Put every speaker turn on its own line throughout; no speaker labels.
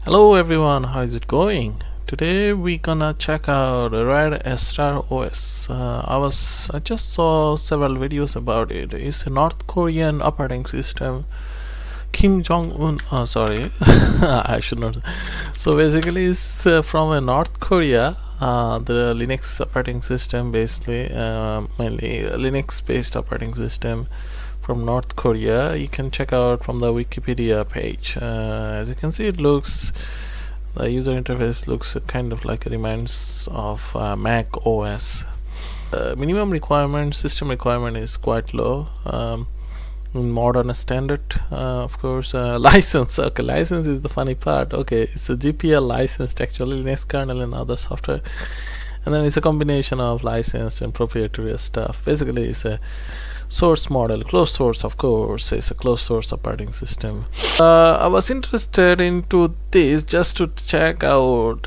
Hello everyone, how is it going? Today we gonna check out Red Star OS. I just saw several videos about it. It's a North Korean operating system. Kim Jong Un. Oh, sorry, I should not. So basically, it's from a North Korea. The Linux operating system, basically, mainly Linux-based operating system from North Korea. You can check out from the Wikipedia page. As you can see, it looks, the user interface looks kind of like it reminds of Mac OS. Minimum requirement, system requirement is quite low. Modern standard, of course. License. Okay, license is the funny part. Okay, it's a GPL licensed actually, Linux kernel and other software, and then it's a combination of licensed and proprietary stuff. Basically, it's a source model, closed source, of course. It's a closed source operating system. I was interested into this just to check out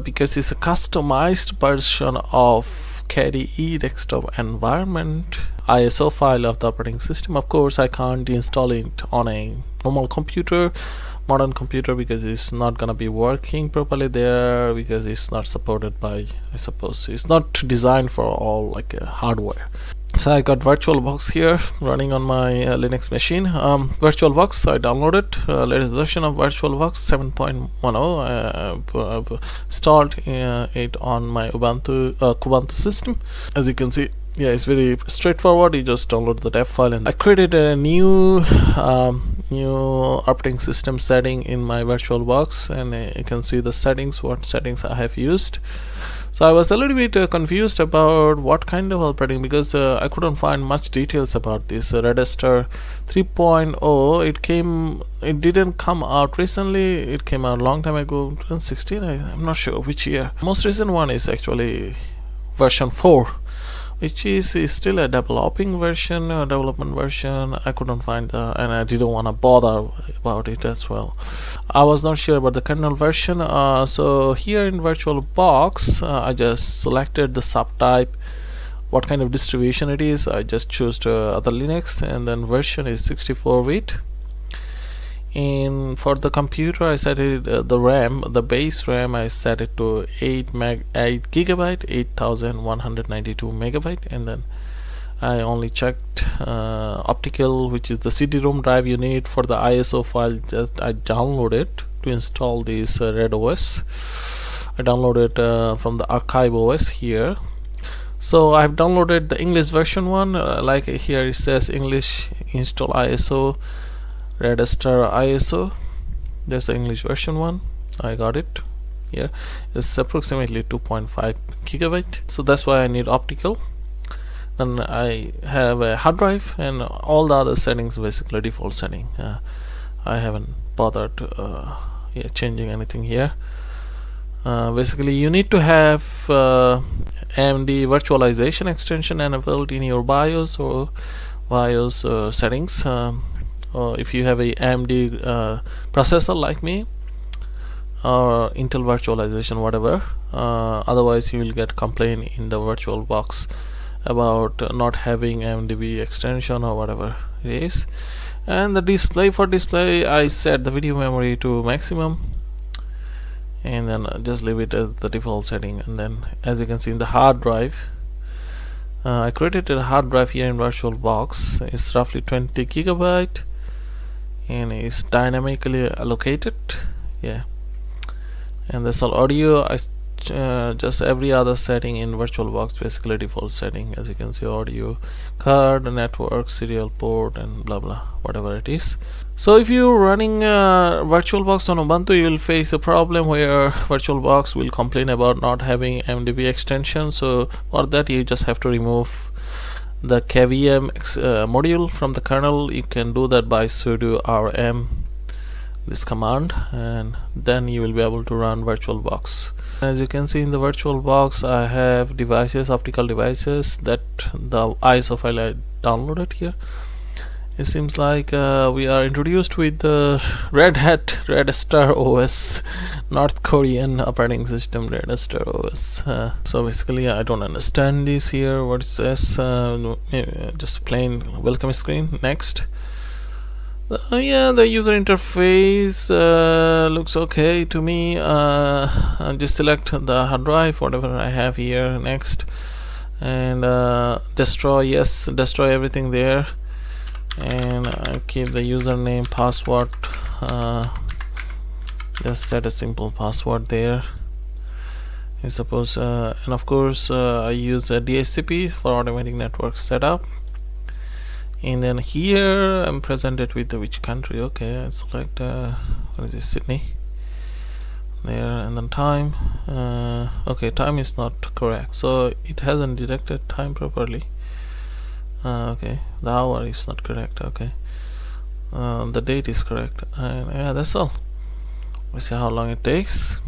because it's a customized version of KDE desktop environment ISO file of the operating system. Of course, I can't install it on a normal computer, modern computer, because it's not gonna be working properly there, because it's not supported by, I suppose it's not designed for all like hardware. So I got VirtualBox here running on my Linux machine. VirtualBox, I downloaded latest version of VirtualBox 7.10. I've installed it on my Ubuntu system. As you can see, yeah, it's very straightforward. You just download the dev file, and I created a new operating system setting in my VirtualBox, and you can see the settings, what settings I have used. So I was a little bit confused about what kind of operating, because I couldn't find much details about this Red Star 3.0. It didn't come out recently. It came out a long time ago, 2016. I'm not sure which year. Most recent one is actually version 4, which is still a development version. I couldn't find and I didn't want to bother about it as well. I was not sure about the kernel version. So here in VirtualBox, I just selected the subtype, what kind of distribution it is. I just chose other Linux, and then version is 64-bit. And for the computer, I set it the RAM, the base RAM, I set it to 8 gigabyte, 8192 megabyte, and then I only checked optical, which is the CD-ROM drive you need for the ISO file. Just I downloaded to install this Red OS. I downloaded from the archive OS here. So I've downloaded the English version one. Like here it says English install ISO Red Star ISO. There's the English version one. I got it here. It's approximately 2.5 gigabyte. So that's why I need optical. Then I have a hard drive, and all the other settings basically default setting. I haven't bothered changing anything here. Basically, you need to have AMD virtualization extension enabled in your BIOS or BIOS settings. If you have a AMD processor like me, or Intel virtualization, whatever. Otherwise, you will get complaint in the VirtualBox about not having AMD extension or whatever it is. And the display, I set the video memory to maximum, and then just leave it as the default setting. And then, as you can see in the hard drive, I created a hard drive here in VirtualBox. It's roughly 20 gigabyte, and it's dynamically allocated. Yeah, and that's all. Audio, I just every other setting in VirtualBox basically default setting. As you can see, audio, card, network, serial port, and blah blah, whatever it is. So if you're running VirtualBox on Ubuntu, you will face a problem where VirtualBox will complain about not having AMD extension. So for that, you just have to remove the KVM module from the kernel. You can do that by sudo rm this command, and then you will be able to run VirtualBox. As you can see in the VirtualBox, I have devices, optical devices, that the ISO file I downloaded here. It seems like we are introduced with the Red Star OS, North Korean operating system, Red Star OS. So basically, I don't understand this here. What it says? Just plain welcome screen. Next, Yeah, the user interface looks okay to me. I'll just select the hard drive, whatever I have here, next, and destroy. Yes, destroy everything there, and I keep the username, password. Just set a simple password there. I suppose, and of course, I use a DHCP for automatic network setup. And then here I'm presented with which country. Okay, I select what is it, Sydney there, and then time. Okay, time is not correct, so it hasn't detected time properly. Okay, the hour is not correct. Okay, the date is correct, and yeah, that's all. Let's see how long it takes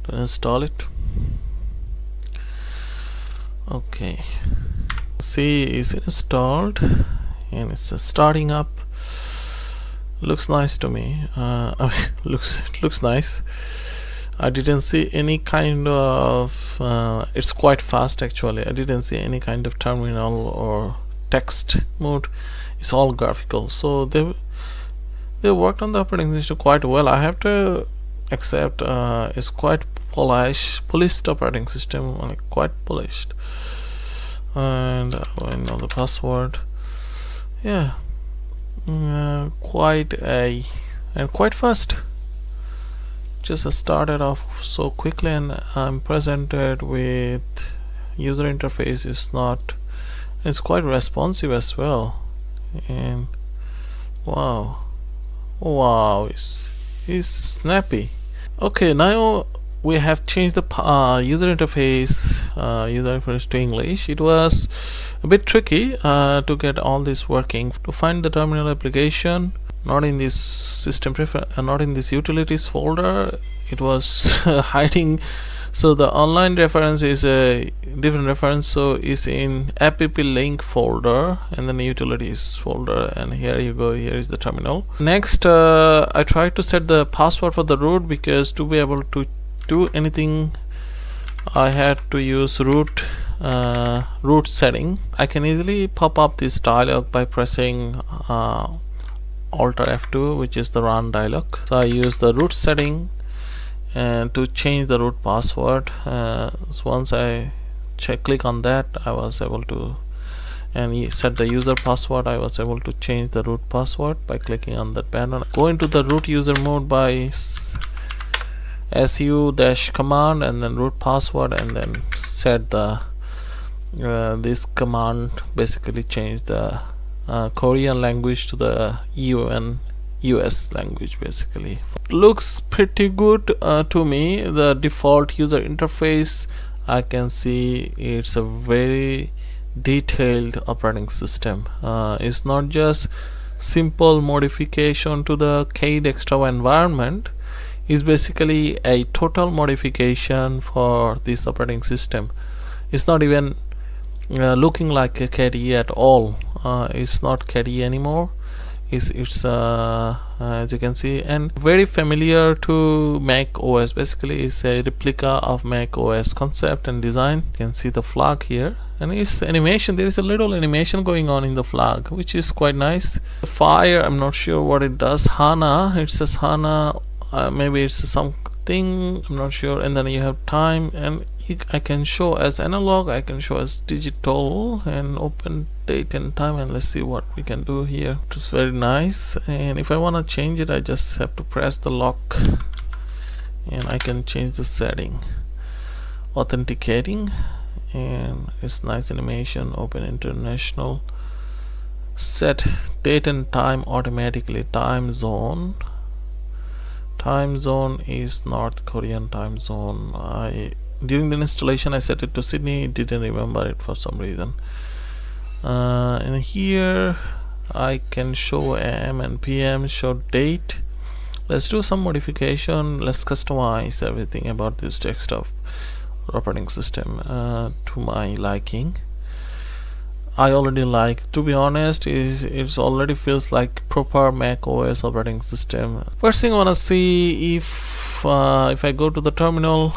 to install it. Okay, see, is installed and it's starting up. Looks nice to me. Looks nice. I didn't see any kind of it's quite fast actually. I didn't see any kind of terminal or text mode. It's all graphical, so they worked on the operating system quite well. I have to accept it's quite polished operating system, like quite polished. And I know the password. Yeah, quite fast. Just started off so quickly, and I'm presented with user interface is not. It's quite responsive as well, and wow, it's snappy. Okay, now we have changed the user interface to English. It was a bit tricky to get all this working. To find the terminal application, not in this system not in this utilities folder, it was hiding. So the online reference is a different reference, so it's in app link folder and then the utilities folder, and here you go, here is the terminal. Next, I tried to set the password for the root, because to be able to do anything I had to use root setting. I can easily pop up this dialog by pressing Alt F2, which is the run dialog. So I use the root setting and to change the root password. So once I click on that, I was able to set the user password. I was able to change the root password by clicking on that button. Go into the root user mode by su-command and then root password, and then set the this command basically change the Korean language to the EU and US language. Basically looks pretty good to me. The default user interface, I can see it's a very detailed operating system. It's not just simple modification to the KDextra environment. Is basically a total modification for this operating system. It's not even looking like a KDE at all. It's not KDE anymore. It's as you can see, and very familiar to Mac OS. Basically it's a replica of Mac OS concept and design. You can see the flag here, and it's animation. There is a little animation going on in the flag, which is quite nice. The fire, I'm not sure what it does. HANA, it says HANA. Maybe it's something, I'm not sure. And then you have time, and I can show as analog, I can show as digital, and open date and time, and let's see what we can do here. It's very nice. And if I want to change it, I just have to press the lock, and I can change the setting. Authenticating, and it's nice animation. Open international, set date and time automatically. Time zone is North Korean time zone. During the installation I set it to Sydney. It didn't remember it for some reason. And here I can show AM and PM, show date. Let's do some modification. Let's customize everything about this desktop operating system to my liking. I already like, to be honest, it already feels like proper Mac OS operating system. First thing I want to see, if I go to the terminal,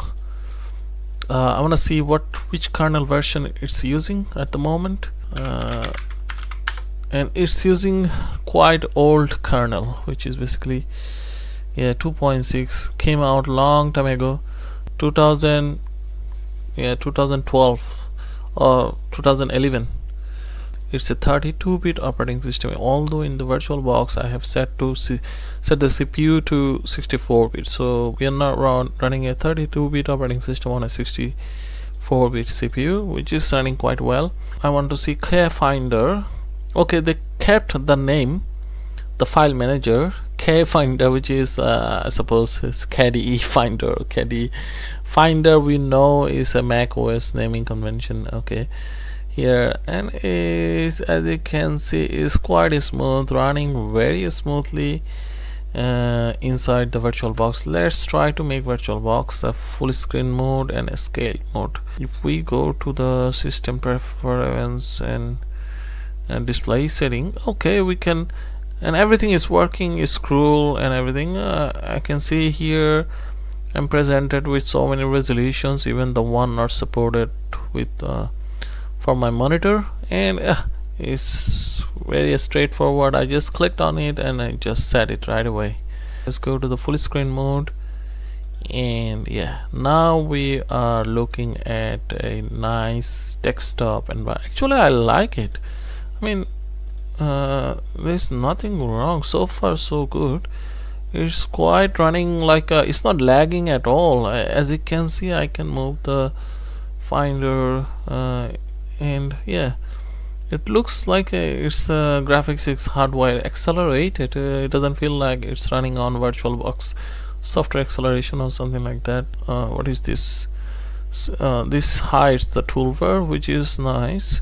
I want to see which kernel version it's using at the moment. and it's using quite old kernel, which is basically 2.6, came out long time ago, 2012 or 2011. It's a 32-bit operating system, although in the VirtualBox I have set the CPU to 64-bit, so we are not running a 32-bit operating system on a 64-bit CPU, which is running quite well. I want to see KFinder. Okay, they kept the name, the file manager, KFinder, which is I suppose is KDE Finder. KDE Finder we know is a Mac OS naming convention. Okay, here, and is, as you can see, is quite smooth, running very smoothly inside the VirtualBox. Let's try to make VirtualBox a full screen mode and a scale mode. If we go to the system preference and display setting, okay, we can, and everything is working, scroll and everything. I can see here I'm presented with so many resolutions, even the one not supported with for my monitor, and it's very straightforward. I just clicked on it and I just set it right away. Let's go to the full screen mode, and now we are looking at a nice desktop environment. Actually, I like it. I mean, there's nothing wrong, so far so good. It's quite running like it's not lagging at all. As you can see, I can move the Finder and it looks like it's graphics is hardware accelerated. It doesn't feel like it's running on VirtualBox software acceleration or something like that. What is this? This hides the toolbar, which is nice.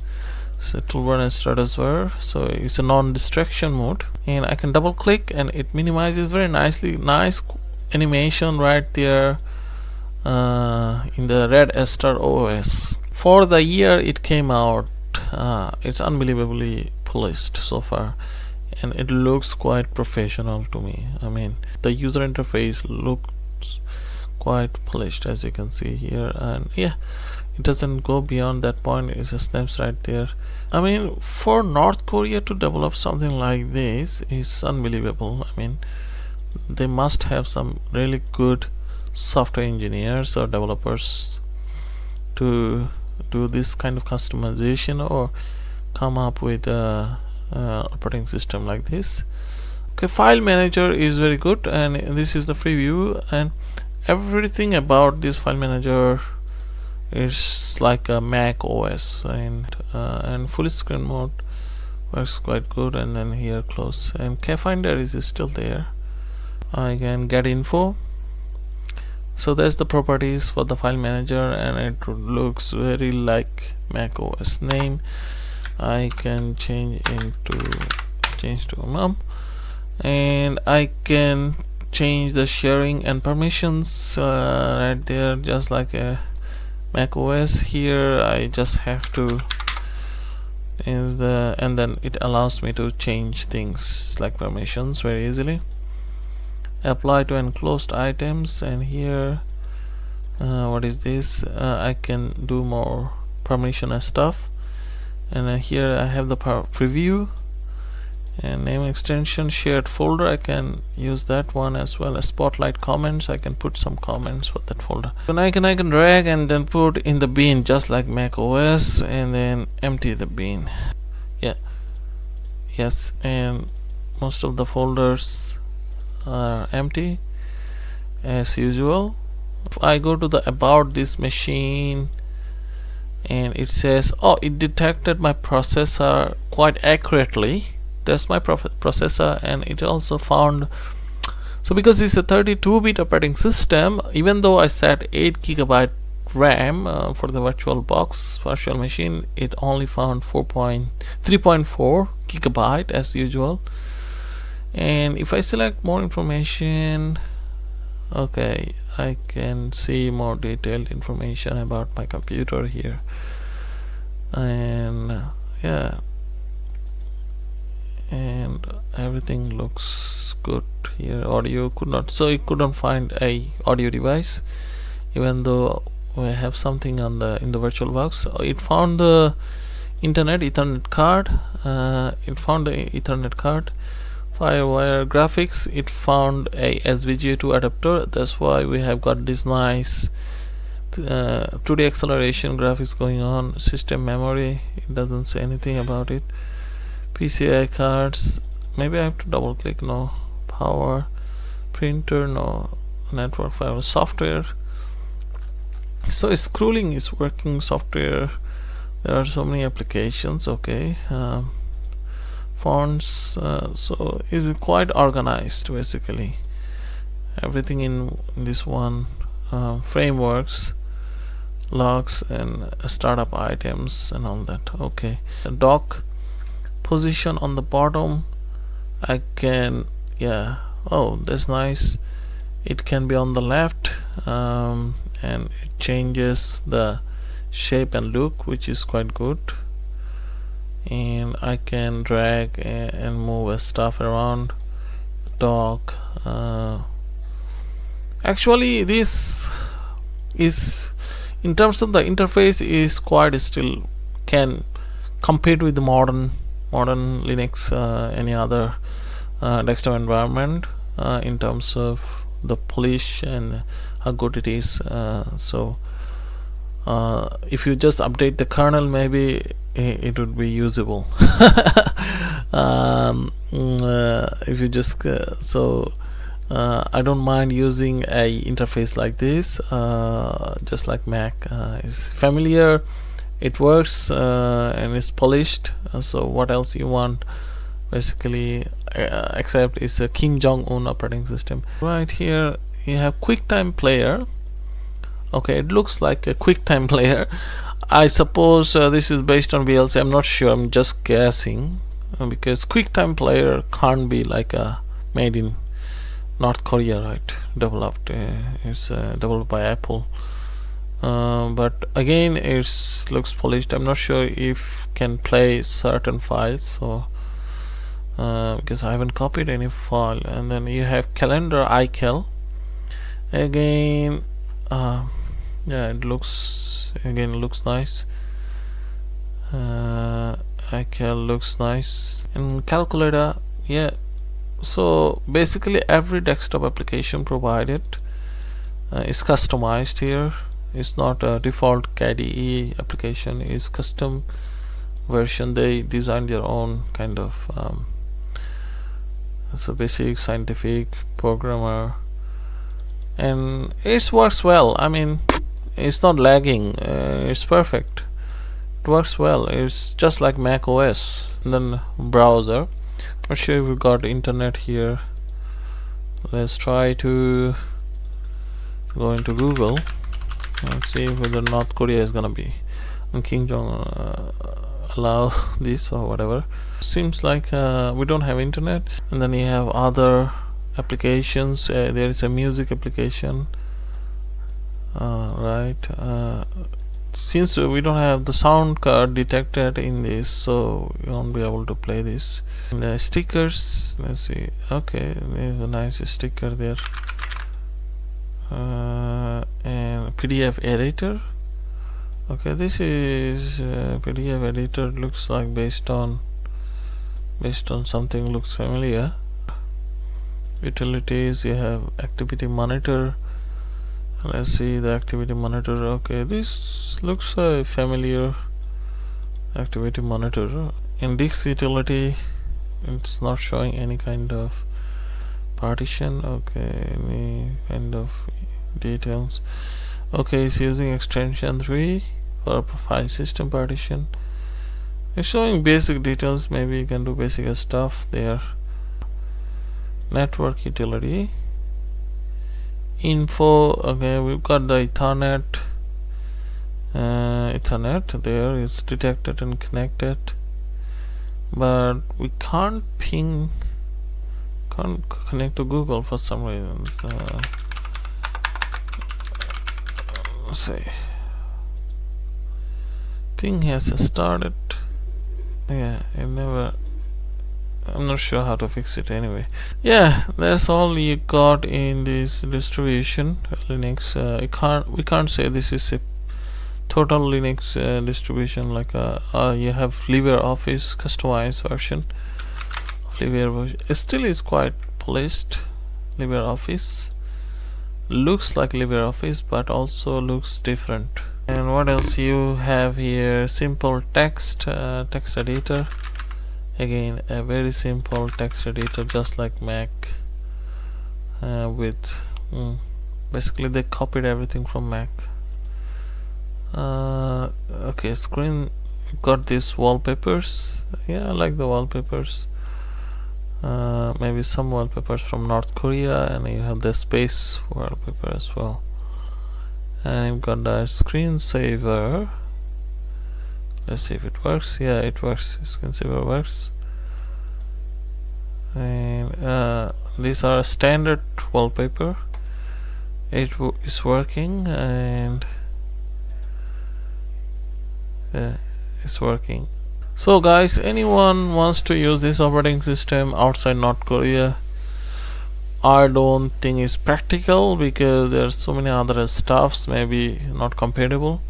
So toolbar and status bar, so it's a non-distraction mode, and I can double click and it minimizes very nicely. Nice animation right there in the Red Star OS. For the year it came out, it's unbelievably polished so far, and it looks quite professional to me. I mean, the user interface looks quite polished, as you can see here, and it doesn't go beyond that point. It just snaps right there. I mean, for North Korea to develop something like this is unbelievable. I mean, they must have some really good software engineers or developers to do this kind of customization or come up with a operating system like this. Okay, file manager is very good, and this is the preview, and everything about this file manager is like a Mac OS, and full screen mode works quite good. And then here close, and KFinder is still there. I can get info. So there's the properties for the file manager, and it looks very like Mac OS name. I can change to mom, and I can change the sharing and permissions right there, just like a Mac OS. Here I just have to and then it allows me to change things like permissions very easily. Apply to enclosed items, and here what is this? I can do more permission and stuff, and here I have the preview and name extension, shared folder. I can use that one as well as spotlight comments. I can put some comments for that folder, and I can drag and then put in the bin just like Mac OS, and then empty the bin. And most of the folders are empty as usual. If I go to the about this machine, and it says, oh, it detected my processor quite accurately. That's my processor, and it also found, so because it's a 32-bit operating system, even though I set 8 GB RAM for the VirtualBox virtual machine, it only found 3.4 GB as usual. And if I select more information, okay, I can see more detailed information about my computer here, and and everything looks good here. Audio could not, so it couldn't find a audio device, even though we have something on in the VirtualBox. It found the internet Ethernet card. It found the Ethernet card. Firewire graphics, it found a SVGA2 adapter. That's why we have got this nice 2D acceleration graphics going on. System memory, it doesn't say anything about it. PCI cards, maybe I have to double click. No. Power, printer, no. Network file, software. So scrolling is working. Software, there are so many applications. Okay. Fonts, so it's quite organized. Basically everything in this one. Frameworks, logs, and startup items and all that. Okay. The dock position on the bottom, I can, yeah, oh, that's nice. It can be on the left, and it changes the shape and look, which is quite good. And I can drag and move stuff around. Dock, actually this is, in terms of the interface, is quite still can compete with the modern Linux, any other desktop environment, in terms of the polish and how good it is. So if you just update the kernel, maybe it would be usable. If you just I don't mind using a interface like this, just like Mac. Is familiar, it works, and it's polished. So what else you want, basically, except it's a Kim Jong-un operating system. Right here you have QuickTime player. Okay, it looks like a QuickTime player. I suppose this is based on VLC. I'm not sure, I'm just guessing, because QuickTime player can't be like a made in North Korea, right? Developed, it's developed by Apple, but again it looks polished. I'm not sure if can play certain files, so because I haven't copied any file. And then you have calendar iCal. Again, yeah, it looks nice. iCal looks nice. And calculator, yeah. So basically every desktop application provided is customized here. It's not a default KDE application, it's custom version. They design their own kind of so basic scientific programmer, and it works well. I mean, it's not lagging, it's perfect, it works well. It's just like Mac OS. And then browser, not sure if we got internet here. Let's try to go into Google and see whether North Korea is gonna be and Kim Jong allow this or whatever. Seems like we don't have internet. And then you have other applications. There is a music application, right? Since we don't have the sound card detected in this, so we won't be able to play this. And the stickers, let's see. Okay, there's a nice sticker there. And PDF editor. Okay, this is PDF editor. Looks like based on something looks familiar. Utilities, you have activity monitor. Let's see the activity monitor. Okay, this looks familiar. Activity monitor. Index utility, it's not showing any kind of partition. Okay, any kind of details. Okay, it's using extension 3 for file system partition. It's showing basic details. Maybe you can do basic stuff there. Network utility info. Okay, we've got the Ethernet there is detected and connected, but we can't connect to Google for some reason. Let's see, ping has started. Yeah, I'm not sure how to fix it anyway. Yeah, that's all you got in this distribution Linux. We can't say this is a total Linux distribution, like you have LibreOffice customized version of LibreOffice. It still is quite polished. LibreOffice looks like LibreOffice but also looks different. And what else you have here? Simple text editor. Again, a very simple text editor, just like Mac, with basically they copied everything from Mac. Okay, screen got these wallpapers. Yeah, I like the wallpapers. Maybe some wallpapers from North Korea, and you have the space wallpaper as well. And you've got the screensaver. Let's see if it works. Yeah, it works. Screensaver works. And these are standard wallpaper. It is working, and it's working. So guys, anyone wants to use this operating system outside North Korea, I don't think it's practical because there's so many other stuffs maybe not compatible.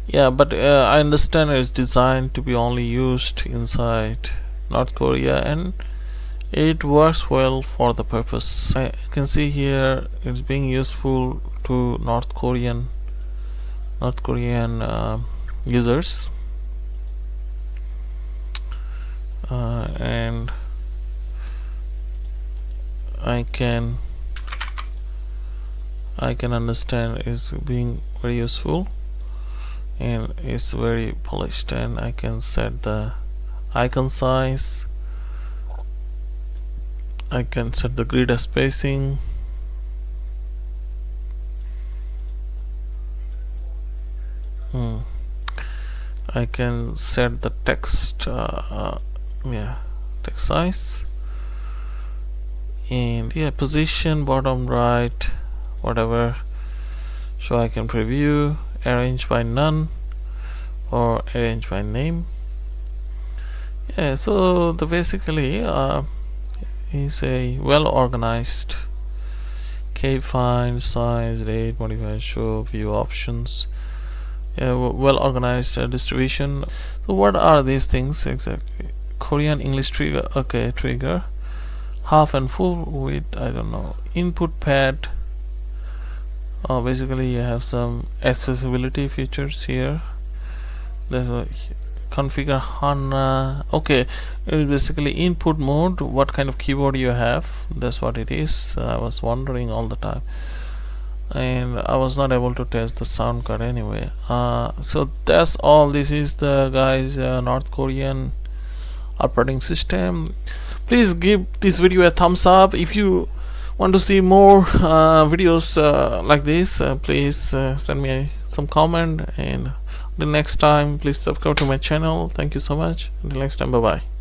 Yeah, but I understand it's designed to be only used inside North Korea, and it works well for the purpose. I can see here it's being useful to North Korean users, and I can understand it's being very useful, and it's very polished, and I can set the icon size, I can set the grid spacing, I can set the text text size, and position, bottom right, whatever. So I can preview, arrange by none, or arrange by name. So the basically is a well organized find, size, rate, modify, show, view options. Well organized distribution. So what are these things exactly? Korean English trigger. Okay, trigger, half and full width, I don't know. Input pad. Basically you have some accessibility features here. There's a configure HANA. Okay, it is basically input mode, what kind of keyboard you have. That's what it is. I was wondering all the time, and I was not able to test the sound card anyway. So that's all. This is the guys North Korean operating system. Please give this video a thumbs up. If you want to see more videos like this, please send me some comment, and until next time, please subscribe to my channel. Thank you so much. Until next time, bye bye.